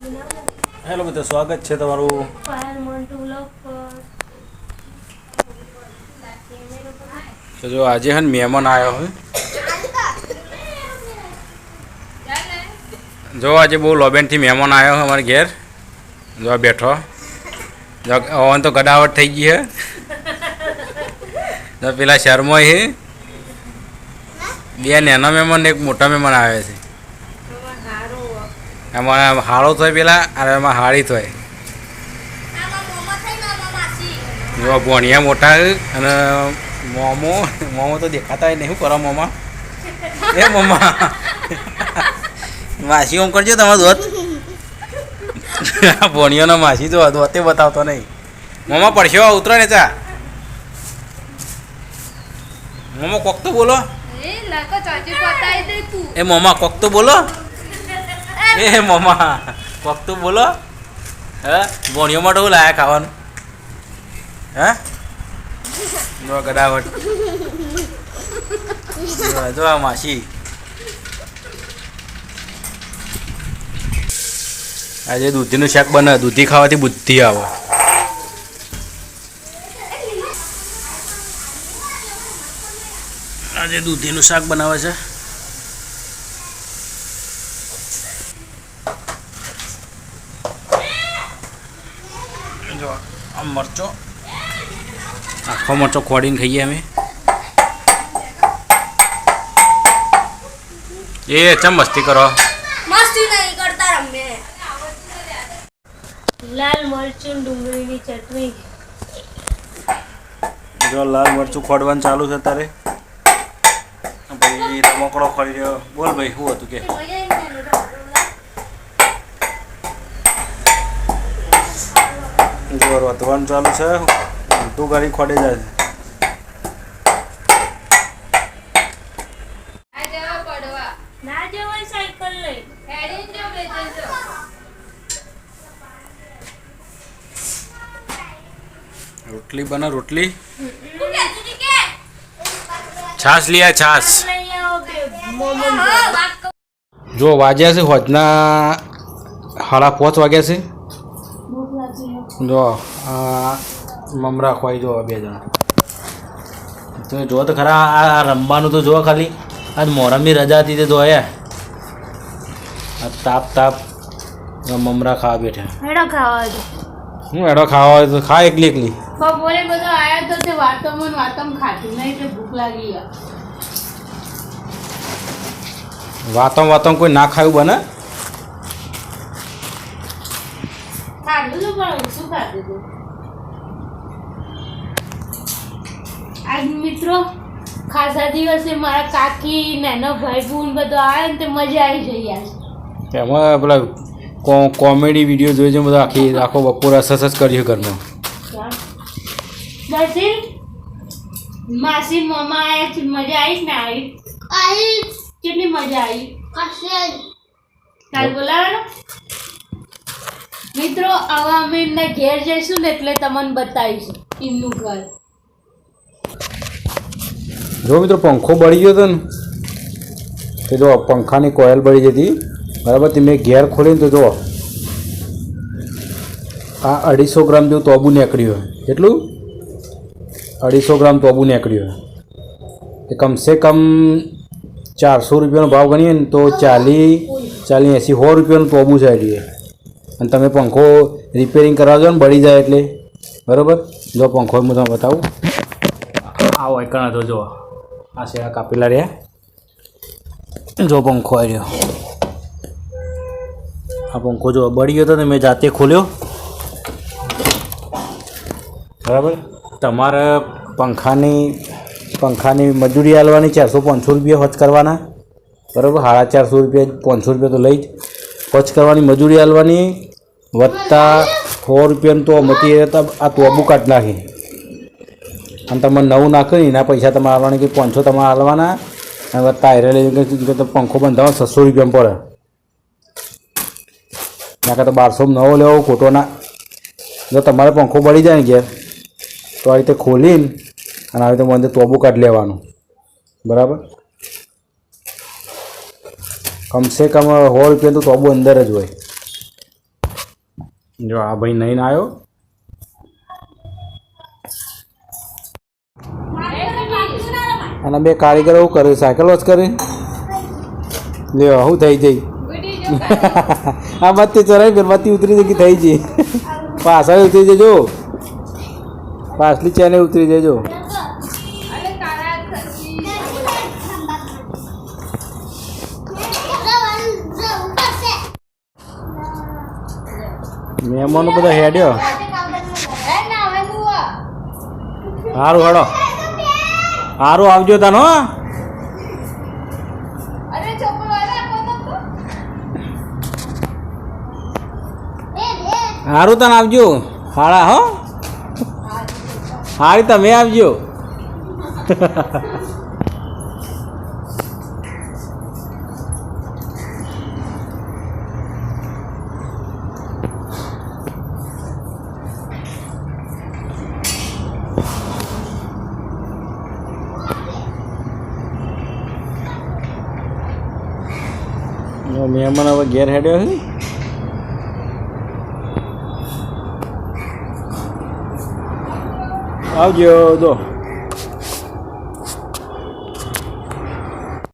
Hello મિત્રો, સ્વાગત છે તમારું તો જો આજે હે મહેમાન આવ્યો હોય જો આજે બહુ લોબેનથી મહેમાન આવ્યો હોય અમારે ઘેર જો બેઠો જો ઓન તો ગડાવટ થઈ ગઈ હે જો પેલા શહેરમાં હે બે નાના મહેમાન ને એક મોટા મહેમાન આવે છે એમાં હાળો થાય પેલા અને એમાં હાળી થાય જો ભોણિયા મોટા અને મોમો તો દેખાતા નહીં શું કરો મોમા એ મમ્મા માસી ઓમ કરજો તમારો દોત ભોણિયાનો માસી તો દોતે બતાવતો નહીં મોમા પડશો ઉતરો ને ચા મોમા કોક તો બોલો એ મોમા કોક તો બોલો એ મમ્મા કોક તો બોલો હે ભોણિયો માટે શું લાયા ખાવાનું હે જો ગડાવટ જો આ માસી આજે દૂધીનું શાક બને દૂધી ખાવાથી બુદ્ધિ આવે આજે દૂધીનું શાક બનાવે છે જો આમ મરચો આખો મરચો ખોડીને ખાઈએ અમે એ ચમ મસ્તી કરો મસ્તી નહીં કરતા રમે લાલ મરચું ડુંગળીની ચટણી જો લાલ મરચું ખોડવાનું ચાલુ છે તારે ભાઈ રમકડો ખોડી રહ્યો બોલ ભાઈ શું હતું કે જો રોતવાનું ચાલુ છે તું ગાડી ખોડે જાય છે ના જવાય સાયકલ લઈ રોટલી બના રોટલી છાસ लिया છાસ લઈ આવો કે મોમો જો વાગ્યા છે હોજના 5:30 વાગ્યા છે જો આ મમરા ખોઈ જો બે જણા તમે જો તો ખરા આ રમવાનું તો જો ખાલી આજ મોહરમની રજા હતી તે જોયા આ તાપ મમરા ખાવા બેઠા હેડો ખાવા દે હું એડો ખાવા હોય તો ખા એકલી બપોરે બધો આયા તો તે વાતમ ખાતી નહીં એટલે ભૂખ લાગી ગયા વાતમ કોઈ ના ખાયું બને ખાધું તો પણ શું ખાધું તું આજ મિત્રો ખાસા દિવસે મારા કાકી નાનો ભાઈ બુન બધો આવ્યો ને તે મજા આવી જઈ યાર એમાં પેલા કોમેડી વિડીયો જોઈ છે બધો આખો બપોર સસ કર્યું ઘરમાં બસી માસી મમ્મા આયા છે મજા આવી ને આવી કેટલી મજા આવી કાલ બોલાવાનો મિત્રો હવે અમે એમના ઘેર જઈશું ને એટલે તમને બતાવીશું એમનું ઘર જો મિત્રો પંખો બળી ગયો હતો ને તો જો પંખાની કોયલ બળી જતી બરાબર તે મેં ઘેર ખોલીને તો જો આ 250 ગ્રામ જેવું તોબું નીકળ્યું હોય એટલું 250 ગ્રામ તોબું નીકળ્યું હોય એ કમસે કમ 400 રૂપિયાનો ભાવ ગણીએ ને તો 40 80 100 રૂપિયાનું તોબું છે એટલે અને તમે પંખો રિપેરિંગ કરાવજો ને બળી જાય એટલે બરાબર જો પંખો હું તમને બતાવું આ વાયકણ હતો જો આ છે આ કાપેલા રહ્યા જો પંખો આવી રહ્યો આ પંખો જો બળી ગયો હતો ને મેં જાતે ખોલ્યો બરાબર તમારે પંખાની મજૂરી આલવાની 400-500 રૂપિયા ખર્ચ કરવાના બરાબર 450 રૂપિયા 500 રૂપિયા તો લઈ જ ખર્ચ કરવાની મજૂરી આલવાની વત્તા 100 રૂપિયાનું તો મતી આ તોબું કાઢ નાખી અને તમે નવું નાખ્યું ને એના પૈસા તમારે આવવાના કે 500 તમારે આલવાના અને વત્તા હારે લઈ તો પંખો બંધાવો 600 રૂપિયામાં પડે નાખે તો 1200 નવો લેવો ખોટો ના જો તમારે પંખો બળી જાય ને ઘેર તો આ રીતે ખોલીને અને આવી રીતે મને તોબું કાઢી લેવાનું બરાબર કમસે કમ 100 રૂપિયા તો તોબું અંદર જ હોય જો આ ભાઈ નહીં આવ્યો. અને બે કારીગરો શું કરે? સાયકલ વોચ કરે. લ્યો શું થઈ જઈ આ બત્તી ચરાઈ ફેર બત્તી ઉતરી જઈ થઈ જઈ. પાછળ ઉતરી જજો, પાછલી ચેને ઉતરી જજો. મહેમાનો બધા હેડ્યો. સારું હેડો, સારું આવજો તાનો. સારું તને આવજો. હાડા હો, હારી તમે આવજો. મહેમાન હવે ઘેર હેડ્યો છે. આવજો. તો